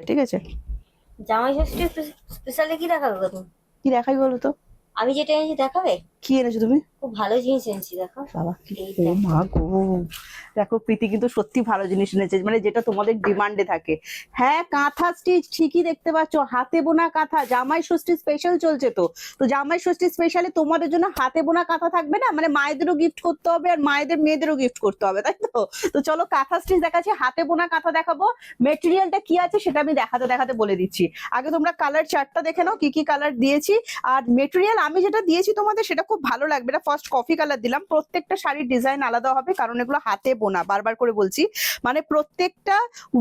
ঠিক আছে। জামাই ষষ্ঠী স্পেশালে কি দেখাবে গো তুমি? কি দেখাই বলো তো? আমি যেটা এনেছি দেখাবে? কি এনেছো তুমি? খুব ভালো জিনিস এনেছি, দেখো। বাবা কি, এই ও দেখো। মা গো, দেখো প্রীতি কিন্তু সত্যি ভালো জিনিস এনেছে, মানে যেটা তোমাদের ডিমান্ডে থাকে। হ্যাঁ, কাঁথা স্টিচ ঠিকই দেখতে পাচ্ছ, হাতে বোনা কাঁথা, জামাই ষষ্ঠী স্পেশাল চলছে তো। তো জামাই ষষ্ঠী স্পেশালে তোমাদের জন্য হাতে বোনা কাঁথা থাকবে না, মানে মায়েদেরও গিফট করতে হবে আর মায়েদের মেয়েদেরও গিফট করতে হবে, তাই তো? তো চলো কাঁথা স্টিচ দেখাচ্ছি, হাতে বোনা কাঁথা দেখাবো। মেটেরিয়ালটা কি আছে সেটা আমি দেখাতে দেখাতে বলে দিচ্ছি। আগে তোমরা কালার চার্টটা দেখে নাও, কি কি কালার দিয়েছি। আর মেটেরিয়াল আমি যেটা দিয়েছি তোমাদের সেটা খুব ভালো লাগবে না। ফার্স্ট কফি কালার দিলাম, প্রত্যেকটা শাড়ির ডিজাইন আলাদা হবে কারণ এগুলো হাতে বোনা, বারবার করে বলছি। মানে প্রত্যেকটা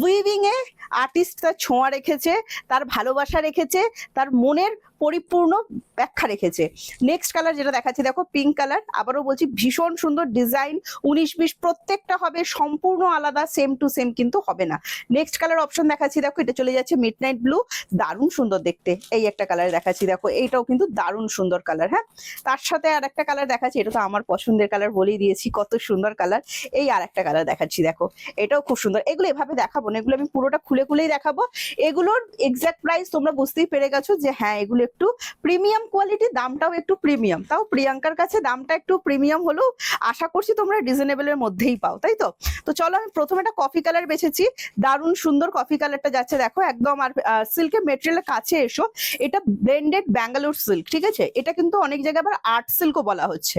উইভিং এ আর্টিস্ট তার ছোঁয়া রেখেছে, তার ভালোবাসা রেখেছে, তার মনের পরিপূর্ণ ব্যাখ্যা রেখেছে। নেক্সট কালার যেটা দেখাচ্ছি দেখো, পিঙ্ক কালার। আবারও বলছি ভীষণ সুন্দর ডিজাইন, 19-20 প্রত্যেকটা হবে সম্পূর্ণ আলাদা, সেম টু সেম কিন্তু হবে না। নেক্সট কালার অপশন দেখাচ্ছি দেখো, এটা চলে যাচ্ছে মিডনাইট ব্লু, দারুণ সুন্দর দেখতে। এই একটা কালার দেখাচ্ছি দেখো, এইটাও কিন্তু দারুণ সুন্দর কালার। হ্যাঁ, তার সাথে আর একটা কালার দেখাচ্ছি, এটা তো আমার পছন্দের কালার বলেই দিয়েছি, কত সুন্দর কালার। এই আর একটা কালার দেখাচ্ছি দেখো, এটাও খুব সুন্দর। এগুলো এভাবে দেখাবো না, এগুলো আমি পুরোটা খুলে খুলেই দেখাবো। এগুলোর এক্সাক্ট প্রাইস তোমরা বুঝতেই পেরে গেছো যে হ্যাঁ এগুলো একটু প্রিমিয়াম কোয়ালিটি, দামটাও একটু প্রিমিয়াম। তাও প্রিয়াঙ্কার কাছে দামটা একটু প্রিমিয়াম হলেও আশা করছি তোমরা রিজনেবলের মধ্যেই পাও, তাই তো? তো চলো আমি প্রথমে একটা কফি কালার বেছেছি, দারুণ সুন্দর কফি কালারটা যাচ্ছে দেখো একদম। আর সিল্কের মেটেরিয়ালের কাছে এসো, এটা ব্লেন্ডেড ব্যাঙ্গালোর সিল্ক, ঠিক আছে? এটা কিন্তু অনেক জায়গায় আবার আর্ট সিল্কও বলা হচ্ছে।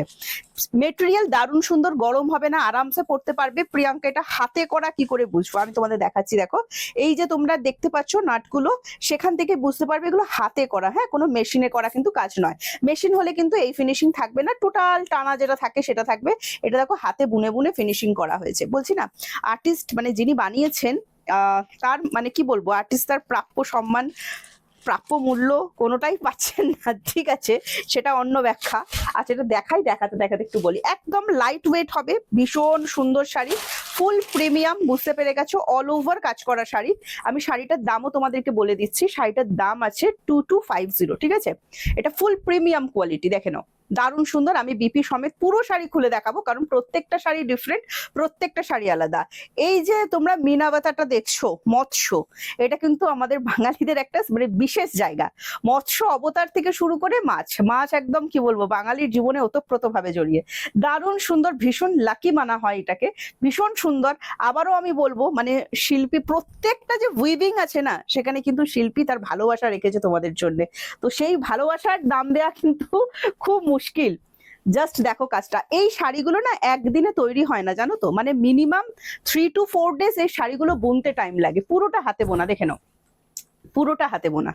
মেটেরিয়াল দারুণ সুন্দর, গরম হবে না, আরামসে পড়তে পারবে। প্রিয়াঙ্কা এটা হাতে করা কি করে বুঝবো, আমি তোমাদের দেখাচ্ছি দেখো। এই যে তোমরা দেখতে পাচ্ছ নাটগুলো, সেখান থেকে বুঝতে পারবে এগুলো হাতে করা। হ্যাঁ, কোনো মেশিনে করা কিন্তু কাজ নয়। মেশিন হলে কিন্তু এই ফিনিশিং থাকবে না, টোটাল টানা যেটা থাকে সেটা থাকবে। এটা দেখো হাতে বুনে বুনে ফিনিশিং করা হয়েছে, বলছি না আর্টিস্ট মানে যিনি বানিয়েছেন তার মানে কি বলবো, আর্টিস্ট তার প্রাপ্য সম্মান, প্রাপ্য মূল্য কোনোটাই পাচ্ছেন না, ঠিক আছে? সেটা অন্য ব্যাখ্যা। আচ্ছা, এটা দেখাতে দেখাতে একটু বলি। একদম লাইট ওয়েট হবে, ভীষণ সুন্দর শাড়ি, ফুল প্রিমিয়াম, বুঝতে পেরে গেছো, অল ওভার কাজ করা শাড়ি। আমি শাড়িটার দামও তোমাদেরকে বলে দিচ্ছি, শাড়িটার দাম আছে 2250, ঠিক আছে? এটা ফুল প্রিমিয়াম কোয়ালিটি, দেখে নাও দারুণ সুন্দর। আমি বিপি সমেত পুরো শাড়ি খুলে দেখাবো কারণ প্রত্যেকটা শাড়ি ডিফারেন্ট, প্রত্যেকটা শাড়ি আলাদা। এই যে তোমরা মিনাবাতাটা দেখছো, মৎস্য, এটা কিন্তু আমাদের বাঙালিদের একটা মানে বিশেষ জায়গা। মৎস্য অবতার থেকে শুরু করে মাছ, মাছ একদম কি বলবো বাঙালির জীবনে ওতপ্রোত ভাবে জড়িয়ে। দারুণ সুন্দর, ভীষণ লাকি মানা হয় এটাকে, ভীষণ সুন্দর। আবারও আমি বলবো মানে শিল্পী প্রত্যেকটা যে উইভিং আছে না, সেখানে কিন্তু শিল্পী তার ভালোবাসা রেখেছে তোমাদের জন্য। তো সেই ভালোবাসার দাম দেওয়া কিন্তু খুব মুশকিল। জাস্ট দেখো কাজটা, এই শাড়িগুলো না একদিনে তৈরি হয় না জানো তো, মানে মিনিমাম 3 to 4 ডেজ এই শাড়িগুলো বুনতে টাইম লাগে। পুরোটা হাতে বোনা, দেখে নাও পুরোটা হাতে বোনা।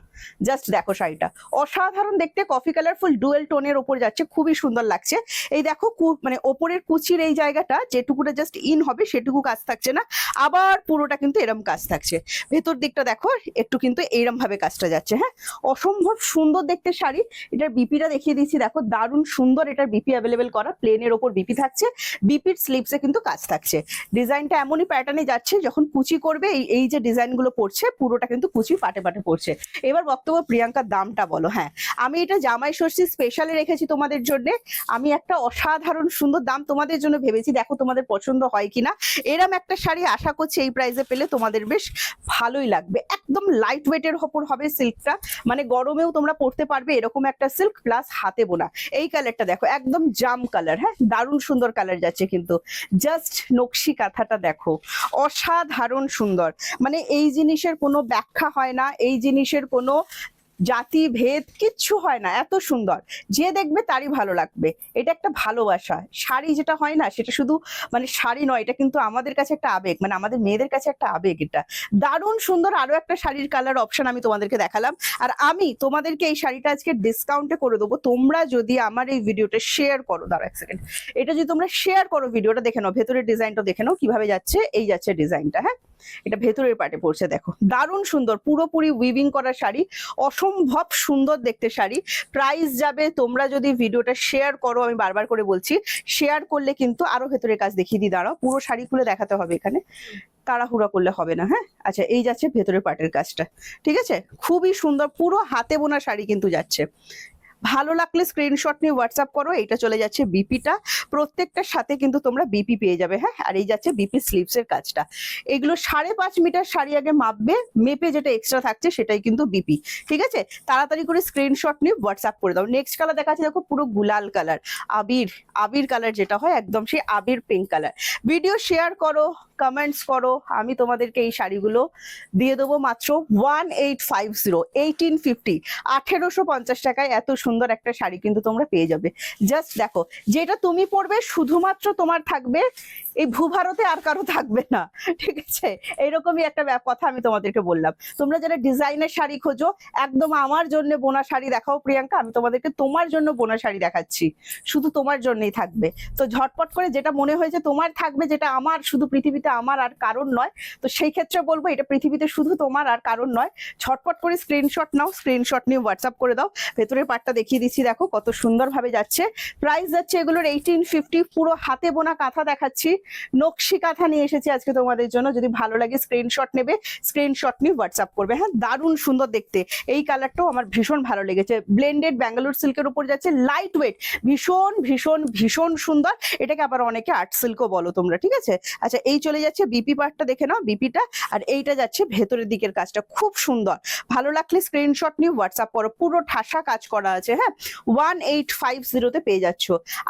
জাস্ট দেখো শাড়িটা অসাধারণ দেখতে, কফি কালার ফুল ডুয়েল টোনের ওপর যাচ্ছে, খুবই সুন্দর লাগছে। এই দেখো মানে ওপরের কুচির এই জায়গাটা যেটুকুটা জাস্ট ইন হবে সেটুকু কাজ থাকছে না, আবার পুরোটা কিন্তু এরম কাজ থাকছে। ভেতর দিকটা দেখো একটু কিন্তু এইরম ভাবে কাজটা যাচ্ছে। হ্যাঁ, অসম্ভব সুন্দর দেখতে শাড়ি। এটার বিপিটা দেখিয়ে দিচ্ছি দেখো, দারুণ সুন্দর। এটার বিপি অ্যাভেলেবেল করা, প্লেনের ওপর বিপি থাকছে, বিপির স্লিভসে কিন্তু কাজ থাকছে। ডিজাইনটা এমনই প্যাটার্নে যাচ্ছে, যখন কুচি করবে এই যে ডিজাইনগুলো পড়ছে পুরোটা কিন্তু কুচি পাটে পাটে পড়ছে। এবার বক্তব্য, প্রিয়াঙ্কার দামটা বলো। হ্যাঁ, আমি এটা জামাই ষষ্ঠী স্পেশালে রেখেছি তোমাদের জন্য। আমি একটা অসাধারণ সুন্দর দাম তোমাদের জন্য ভেবেছি, দেখো তোমাদের পছন্দ হয় কিনা। এরম একটা শাড়ি আশা করছি এই প্রাইসে পেলে তোমাদের বেশ ভালোই লাগবে। একদম লাইট ওয়েটের ওপর হবে সিল্কটা, মানে গরমেও তোমরা পরতে পারবে এরকম একটা সিল্ক, প্লাস হাতে বোনা। এই কালারটা দেখো একদম জাম কালার। হ্যাঁ, দারুণ সুন্দর কালার যাচ্ছে কিন্তু। জাস্ট নকশি কাঁথাটা দেখো, অসাধারণ সুন্দর। মানে এই জিনিসের কোনো ব্যাখ্যা হয় না, এই জিনিসের কোনো জাতি ভেদ কিচ্ছু হয় না, এত সুন্দর। যে দেখবে তারই ভালো লাগবে। এটা একটা ভালোবাসা। শাড়ি যেটা হয় না সেটা শুধু মানে শাড়ি নয়, এটা কিন্তু আমাদের কাছে একটা আবেগ, মানে আমাদের মেয়েদের কাছে একটা আবেগ। এটা দারুণ সুন্দর। আরো একটা শাড়ির কালার অপশন আমি তোমাদেরকে দেখালাম। আর আমি তোমাদেরকে এই শাড়িটা আজকে ডিসকাউন্টে করে দেবো, তোমরা যদি আমার এই ভিডিওটা শেয়ার করো। দাঁড়া এক সেকেন্ড, এটা যদি তোমরা শেয়ার করো ভিডিওটা, দেখে নাও ভেতরের ডিজাইনটা, দেখে নাও কিভাবে যাচ্ছে। এই যাচ্ছে ডিজাইনটা। হ্যাঁ, এটা ভেতরের পাটে পড়ছে দেখো, দারুণ সুন্দর, পুরোপুরি উইভিং করা শাড়ি, অসম্ভব সুন্দর দেখতে শাড়ি। প্রাইস যাবে, তোমরা যদি ভিডিওটা শেয়ার করো, আমি বারবার করে বলছি শেয়ার করলে কিন্তু আরো ভেতরের কাজ দেখিয়ে দিই। দাঁড়াও, পুরো শাড়ি খুলে দেখাতে হবে এখানে, তাড়াহুড়া করলে হবে না। হ্যাঁ, আচ্ছা, এই যাচ্ছে ভেতরের পাটের কাজটা, ঠিক আছে? খুবই সুন্দর, পুরো হাতে বোনা শাড়ি কিন্তু যাচ্ছে। ভালো লাগলে স্ক্রিনশট নিয়ে হোয়াটসঅ্যাপ করো। এটা চলে যাচ্ছে বিপিটা, প্রত্যেকটার সাথে কিন্তু তোমরা বিপি পেয়ে যাবে। হ্যাঁ, আর এই যাচ্ছে বিপি স্লিভস এর কাজটা। এগুলো 5.5 মিটার শাড়ি আগে মাপবে, মেপে যেটা এক্সট্রা থাকছে সেটাই কিন্তু বিপি। ঠিক আছে, তাড়াতাড়ি করে স্ক্রিনশট নিয়ে হোয়াটসঅ্যাপ করে দাও। নেক্সট কালার দেখাচ্ছি, দেখো পুরো গুলাল কালার, আবির আবির কালার যেটা হয় একদম সেই আবির পিঙ্ক কালার। ভিডিও শেয়ার করো, কমেন্টস করো, আমি তোমাদেরকে এই শাড়িগুলো দিয়ে দেবো মাত্র 1850, 1850, 1850 টাকায় এত সুন্দর একটা শাড়ি কিন্তু তোমরা পেয়ে যাবে। জাস্ট দেখো, যেটা তুমি পরবে শুধুমাত্র তোমার থাকবে, এই ভূভারতে আর কারো থাকবে না। ঠিক আছে, এইরকমই একটা কথা আমি তোমাদেরকে বললাম। তোমরা যারা ডিজাইনের শাড়ি খোঁজো, একদম আমার জন্য বোনা শাড়ি দেখাও প্রিয়াঙ্কা, আমি তোমাদেরকে তোমার জন্য বোনা শাড়ি দেখাচ্ছি, শুধু তোমার জন্যই থাকবে। তো ঝটপট করে যেটা মনে হয়েছে তোমার থাকবে, যেটা আমার, শুধু পৃথিবীতে আমার আর কারণ নয়, তো সেই ক্ষেত্রে বলবো এটা পৃথিবীতে শুধু তোমার আর কারণ নয়। ঝটপট করে স্ক্রিনশট নাও, স্ক্রিনশট নিয়ে হোয়াটসঅ্যাপ করে দাও। ভেতরের পার্টটা দেখিয়ে দিচ্ছি, দেখো কত সুন্দরভাবে যাচ্ছে। প্রাইস যাচ্ছে এগুলোর 1850। পুরো হাতে বোনা কাঁথা দেখাচ্ছি, নকশি কাঁথা নিয়ে এসেছি আজকে তোমাদের জন্য। যদি ভালো লাগে স্ক্রিনশট নেবে, স্ক্রিনশট নিয়ে হোয়াটসঅ্যাপ করবে। হ্যাঁ, দারুণ সুন্দর দেখতে, এই কালারটাও আমার ভীষণ ভালো লেগেছে। ব্লেন্ডেড ব্যাঙ্গালোর সিল্কের উপর যাচ্ছে, লাইট ওয়েট, ভীষণ ভীষণ ভীষণ সুন্দর। এটাকে আবার অনেকে আর্ট সিল্কও বলো তোমরা। ঠিক আছে, আচ্ছা এই চলে যাচ্ছে বিপি পার্টটা, দেখে নাও বিপিটা। আর এইটা যাচ্ছে ভেতরের দিকের কাজটা, খুব সুন্দর। ভালো লাগলে স্ক্রিনশট নিয়ে হোয়াটসঅ্যাপ করো, পুরো ঠাসা কাজ করা আছে। হ্যাঁ, 1850 পেয়ে যাচ্ছ।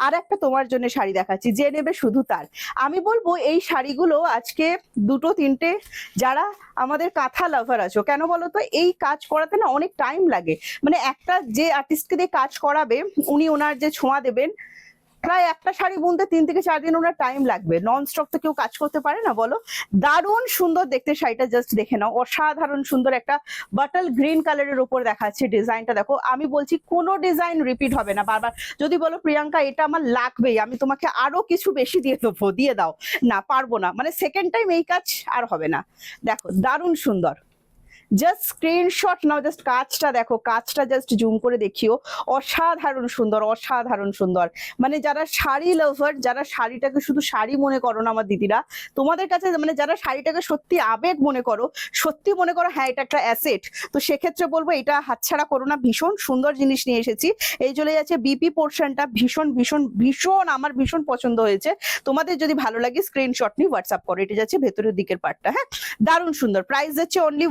আর একটা তোমার জন্য শাড়ি দেখাচ্ছি, যে নেবে শুধু তার। আমি বলবো এই শাড়িগুলো আজকে দুটো তিনটে, যারা আমাদের কাঁথা লাভার আছো, কেন বলো তো, এই কাজ করাতে না অনেক টাইম লাগে। মানে একটা যে আর্টিস্টকে দিয়ে কাজ করাবে, উনি ওনার যে ছোঁয়া দেবেন, প্রায় একটা শাড়ি বুনতে 3 থেকে 4 দিন ওনার টাইম লাগবে। নন স্টপ তো কেউ কাজ করতে পারে না, বলো। দারুণ সুন্দর দেখতে শাড়িটা, জাস্ট দেখে নাও, অসাধারণ সুন্দর। একটা বাটল গ্রিন কালারের উপর দেখাচ্ছে, ডিজাইনটা দেখো। আমি বলছি কোনো ডিজাইন রিপিট হবে না বারবার। যদি বলো প্রিয়াঙ্কা এটা আমার লাগবেই, আমি তোমাকে আরো কিছু বেশি দিয়ে দেবো, দিয়ে দাও, না পারবো না, মানে সেকেন্ড টাইম এই কাজ আর হবে না। দেখো দারুণ সুন্দর, জাস্ট স্ক্রিনশট নাও। জাস্ট কাজটা দেখো, কাজটা জাস্ট জুম করে দেখিও, অসাধারণ সুন্দর, অসাধারণ সুন্দর। মানে যারা শাড়ি লাভার, যারা শাড়িটাকে শুধু শাড়ি মনে করো না আমার দিদিরা, তোমাদের কাছে মানে যারা শাড়িটাকে সত্যি আবেগ মনে করো, সত্যি মনে করো হ্যাঁ এটা একটা অ্যাসেট, তো সেক্ষেত্রে বলবো এটা হাতছাড়া করো না। ভীষণ সুন্দর জিনিস নিয়ে এসেছি। এই চলে যাচ্ছে বিপি পোর্শনটা, ভীষণ ভীষণ ভীষণ আমার ভীষণ পছন্দ হয়েছে। তোমাদের যদি ভালো লাগে স্ক্রিনশট নিয়ে হোয়াটসঅ্যাপ করো। এটা যাচ্ছে ভেতরের দিকের পার্টটা। হ্যাঁ, দারুণ সুন্দর। প্রাইস যাচ্ছে অনলি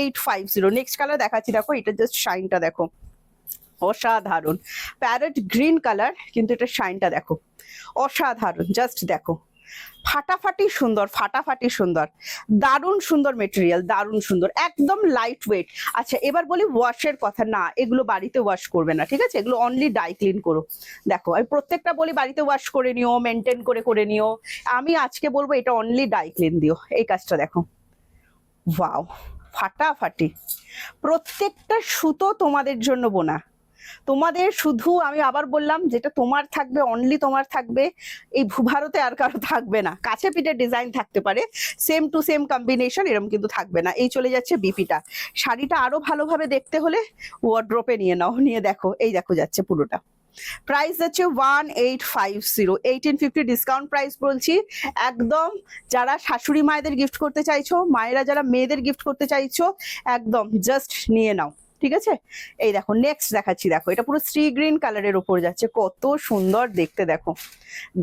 1850। নেক্সট কালার দেখাচ্ছি, দেখো এটা জাস্ট শাইনটা দেখো, অসাধারণ। প্যারট গ্রিন কালার, কিন্তু এটা শাইনটা দেখো, অসাধারণ। জাস্ট দেখো, ফাটাফাটি সুন্দর, ফাটাফাটি সুন্দর, দারুণ সুন্দর মেটেরিয়াল, দারুণ সুন্দর, একদম লাইট ওয়েট। আচ্ছা এবার বলি ওয়াশের কথা, না এগুলো বাড়িতে ওয়াশ করবে না। ঠিক আছে, এগুলো অনলি ডাই ক্লিন করো। দেখো আমি প্রত্যেকটা বলি বাড়িতে ওয়াশ করে নিও, মেনটেন করে করে নিও। আমি আজকে বলবো এটা অনলি ডাই ক্লিন দিও। এই কাজটা দেখো, ওয়াও, ফাটাফাটি। প্রত্যেকটা সুতো তোমাদের জন্য বোনা, তোমাদের শুধু আমি আবার বললাম, যেটা তোমার থাকবে অনলি তোমার থাকবে, এই ভূভারতে আর কারো থাকবে না। কাছে পিঠে ডিজাইন থাকতে পারে, সেম টু সেম কম্বিনেশন এরকম কিন্তু থাকবে না। এই চলে যাচ্ছে বিপিটা। শাড়িটা আরো ভালোভাবে দেখতে হলে ওয়ার্ড্রোপে নিয়ে নাও, নিয়ে দেখো, এই দেখো যাচ্ছে পুরোটা। প্রাইস যাচ্ছে 1850, 1850 ডিসকাউন্ট প্রাইস বলছি একদম। যারা শাশুড়ি মায়েদের গিফট করতে চাইছো, মায়েরা যারা মেয়েদের গিফট করতে চাইছো, একদম জাস্ট নিয়ে নাও। ঠিক আছে, এই দেখো নেক্সট দেখাচ্ছি, দেখো এটা পুরো সি গ্রিন কালারের উপর যাচ্ছে, কত সুন্দর দেখতে, দেখো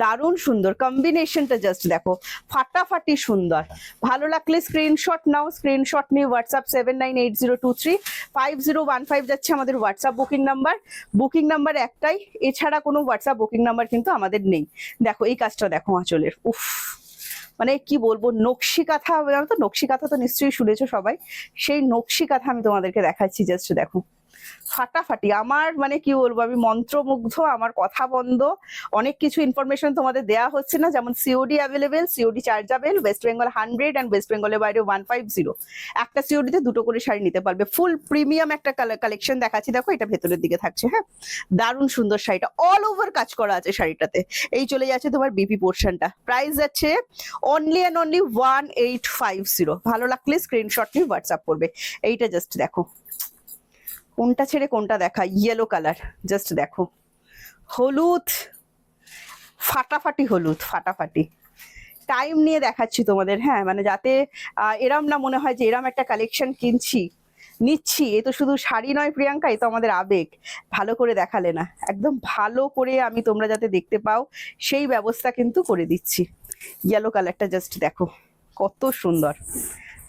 দারুণ সুন্দর কম্বিনেশনটা, জাস্ট দেখো ফাটাফাটি সুন্দর। ভালো লাগলে স্ক্রিনশট নাও, স্ক্রিনশট নিয়ে হোয়াটসঅ্যাপ 7980235015 যাচ্ছে আমাদের WhatsApp booking number. Booking number একটাই, এছাড়া কোনো হোয়াটসঅ্যাপ বুকিং নাম্বার কিন্তু আমাদের নেই। দেখো এই কাজটা দেখো আঁচলের, উফ, মানে কি বলবো, নকশি কাঁথা, জানো তো নকশি কাঁথা তো নিশ্চয়ই শুনেছো সবাই, সেই নকশি কাঁথা আমি তোমাদেরকে দেখাচ্ছি। জাস্ট দেখো ফাটাফাটি, আমার মানে কি বলবো, আমি মন্ত্রমুগ্ধ, আমার কথা বন্ধ। অনেক কিছু ইনফরমেশন তোমাদের দেওয়া হচ্ছে না, যেমন COD available, COD chargeable, West Bengal 100 and West বেঙ্গলের বাইরে 150। একটা সিওডিতে দুটো করে শাড়ি নিতে পারবে। ফুল প্রিমিয়াম একটা কালেকশন দেখাচ্ছি, দেখো এটা ভেতরের দিকে থাকছে। হ্যাঁ, দারুণ সুন্দর শাড়িটা, অল ওভার কাজ করা আছে শাড়িটাতে। এই চলে যাচ্ছে তোমার বিপি পোর্শনটা। প্রাইস যাচ্ছে অনলি অ্যান্ড অনলি 1850। ভালো লাগলে স্ক্রিনশট নিয়ে হোয়াটসঅ্যাপ করবে। এইটা জাস্ট দেখো, কোনটা ছেড়ে কোনটা দেখা, ইয়েলো কালার, জাস্ট দেখো, হলুদ, ফাটাফাটি হলুদ, ফাটাফাটি। টাইম নিয়ে দেখাচ্ছি তোমাদের, হ্যাঁ, মানে যাতে এরম না মনে হয় যে এরম একটা কালেকশন কিনছি, নিচ্ছি। এ তো শুধু শাড়ি নয় প্রিয়াঙ্কা, এ তো আমাদের আবেগ। ভালো করে দেখালে না, একদম ভালো করে আমি তোমরা যাতে দেখতে পাও সেই ব্যবস্থা কিন্তু করে দিচ্ছি। ইয়েলো কালারটা জাস্ট দেখো কত সুন্দর।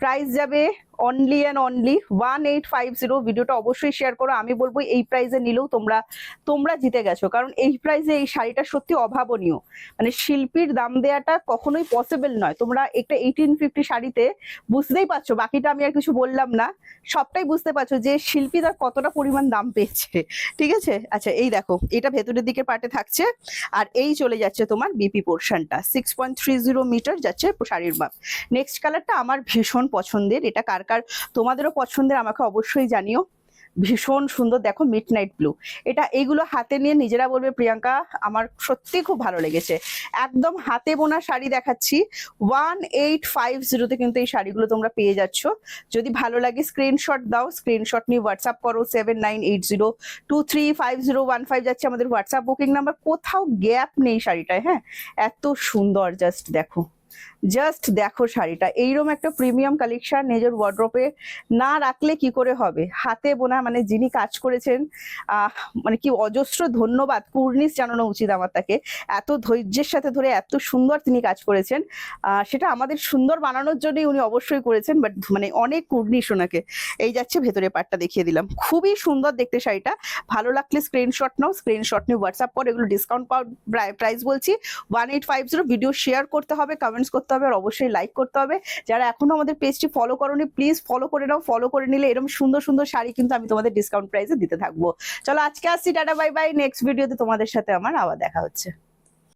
প্রাইস যাবে অনলি অ্যান্ড অনলি 1850। ভিডিওটা অবশ্যই শেয়ার করো। আমি বলবো এই প্রাইসে নিলেও তোমরা জিতে গেছো, কারণ এই প্রাইসে এই শাড়িটা সত্যি অভাবনীয়। মানে শিল্পীর দাম দেওয়াটা কখনোই পসিবল নয়। তোমরা একটা 1850 শাড়িতে বুঝতেই পারছো, বাকিটা আমি আর কিছু বললাম না, সবটাই বুঝতে পারছো যে শিল্পী তার কতটা পরিমাণ দাম পেয়েছে। ঠিক আছে, আচ্ছা এই দেখো, এটা ভেতরের দিকে পার্টে থাকছে, আর এই চলে যাচ্ছে তোমার বিপি পোর্শনটা। 6.30 মিটার যাচ্ছে শাড়ির মাপ। নেক্সট কালারটা আমার ভীষণ পছন্দের, এটা কার কার তোমাদেরও পছন্দের আমাকে অবশ্যই জানিও। ভীষণ সুন্দর দেখো, মিড নাইট ব্লু। এটা এইগুলো হাতে নিয়ে নিজেরা বলবে প্রিয়াঙ্কা আমার সত্যি খুব ভালো লেগেছে। একদম হাতে বোনা শাড়ি দেখাচ্ছি। 1850 কিন্তু এই শাড়িগুলো তোমরা পেয়ে যাচ্ছ। যদি ভালো লাগে স্ক্রিনশট দাও, স্ক্রিনশট নিয়ে হোয়াটসঅ্যাপ করো। 7980235015 যাচ্ছে আমাদের হোয়াটসঅ্যাপ বুকিং নাম্বার। কোথাও গ্যাপ নেই শাড়িটায়। হ্যাঁ, এত সুন্দর, জাস্ট দেখো, জাস্ট দেখো শাড়িটা। এইরকম একটা প্রিমিয়াম কালেকশন নিজের ওয়ার্ড্রোপে না রাখলে কি করে হবে? হাতে বোনা, মানে যিনি কাজ করেছেন মানে কি অজস্র ধন্যবাদ, কুর্নিশ জানানো উচিত আমার তাকে। এত ধৈর্যের সাথে ধরে এত সুন্দর তিনি কাজ করেছেন, সেটা আমাদের সুন্দর বানানোর জন্যই উনি অবশ্যই করেছেন, বাট মানে অনেক কুর্নিশ ওনাকে। এই যাচ্ছে ভেতরে পার্টটা দেখিয়ে দিলাম, খুবই সুন্দর দেখতে শাড়িটা। ভালো লাগলে স্ক্রিনশট নাও, স্ক্রিনশট নিয়ে হোয়াটসঅ্যাপ করো। এগুলো ডিসকাউন্ট প্রাইস বলছি 1850। ভিডিও শেয়ার করতে হবে, কমেন্টস করতে হবে, আর অবশ্যই লাইক করতে হবে। যারা এখনো আমাদের পেজটি ফলো করোনি প্লিজ ফলো করে নাও। ফলো করে নিলে এরকম সুন্দর সুন্দর শাড়ি কিন্তু আমি তোমাদের ডিসকাউন্ট প্রাইসে দিতে থাকবো। চলো আজকে আসছি, টাটা বাই বাই। নেক্সট ভিডিওতে তোমাদের সাথে আমার আবার দেখা হচ্ছে।